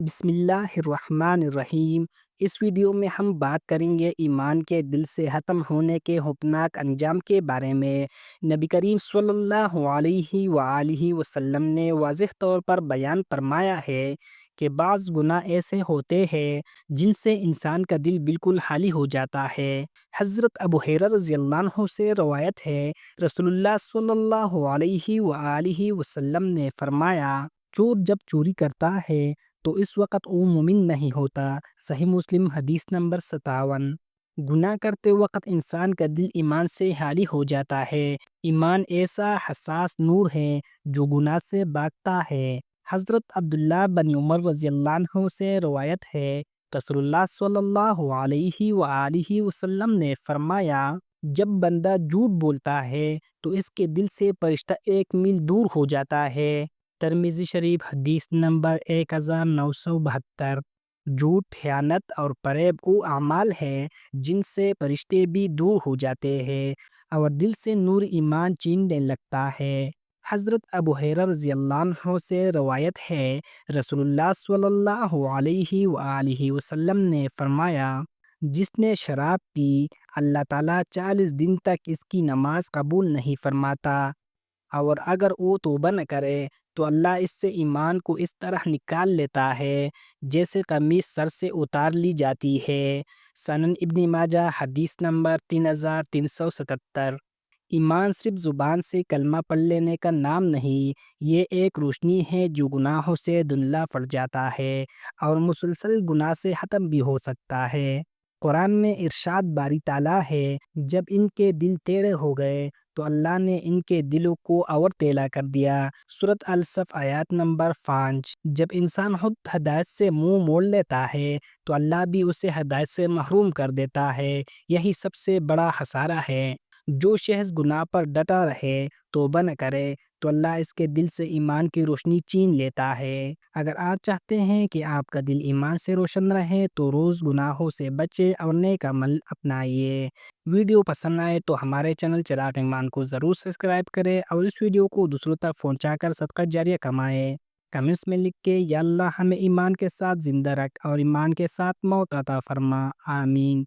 बिस्मिल्लाहिर्रहमानिर्रहीम। इस वीडियो में हम बात करेंगे ईमान के दिल से ख़त्म होने के खौफनाक अंजाम के बारे में। नबी करीम सल्लल्लाहु अलैहि वआलिहि वसल्लम ने वाज़ेह तौर पर बयान फरमाया है कि बाज़ गुनाह ऐसे होते हैं जिनसे इंसान का दिल बिल्कुल खाली हो जाता है। हज़रत अबू हुरैरा रज़ियल्लाहु अन्हु से रवायत है, रसूलुल्लाह सल्लल्लाहु अलैहि वआलिहि वसल्लम ने फरमाया, चोर जब चोरी करता है तो इस वक़्त वो मोमिन नहीं होता। सही मुस्लिम हदीस नंबर 57। गुनाह करते वक़्त इंसान का दिल ईमान से खाली हो जाता है। ईमान ऐसा हसास नूर है जो गुनाह से भागता है। हज़रत अब्दुल्लाह बिन उमर रज़ियल्लाहु अन्हु से रवायत है, रसूलुल्लाह सल्लल्लाहु अलैहि वआलिहि वसल्लम ने फरमाया, जब बंदा झूठ बोलता है तो इसके दिल से फरिश्ता 1 मील दूर हो जाता है। तिरमिज़ी शरीफ हदीस नंबर 1972। झूठ, खयानत और फरेब वो अमाल है जिनसे फरिश्ते भी दूर हो जाते हैं और दिल से नूर ईमान छीनने लगता है। हज़रत अबू हुरैरा रज़ियल्लाहु अन्हु से रवायत है, रसूलुल्लाह स्वल्लल्लाहु अलैहि वआलिहि वसल्लम ने फरमाया, जिसने शराब पी अल्लाह ताला 40 दिन तक इसकी नमाज कबूल नहीं फरमाता और अगर वो तौबा न करे तो अल्लाह इससे ईमान को इस तरह निकाल लेता है जैसे कमीज सर से उतार ली जाती है। सनन इब्न माजा हदीस नंबर 3377। ईमान सिर्फ ज़ुबान से कलमा पढ़ लेने का नाम नहीं, ये एक रोशनी है जो गुनाहों से धुंधला पड़ जाता है और मुसलसल गुनाह से ख़त्म भी हो सकता है। कुरान में इरशाद बारी ताला है, जब इनके दिल टेढ़े हो गए तो अल्लाह ने इनके दिलों को और टेढ़ा कर दिया। सूरत अल-सफ आयत नंबर 5। जब इंसान खुद हदायत से मुंह मोड़ लेता है तो अल्लाह भी उसे हदायत से महरूम कर देता है। यही सबसे बड़ा खसारा है। जो शख्स गुनाह पर डटा रहे, तौबा न करे तो अल्लाह इसके दिल से ईमान की रोशनी छीन लेता है। अगर आप चाहते हैं कि आपका दिल ईमान से रोशन रहे तो रोज़ गुनाहों से बचे और नेक अमल अपनाइए। वीडियो पसंद आए तो हमारे चैनल चिराग ईमान को ज़रूर सब्सक्राइब करें और इस वीडियो को दूसरों तक पहुंचाकर सदका जारिया कमाएं। कमेंट्स में लिख के, या अल्लाह हमें ईमान के साथ ज़िंदा रख और ईमान के साथ मौत अता फरमा। आमीन।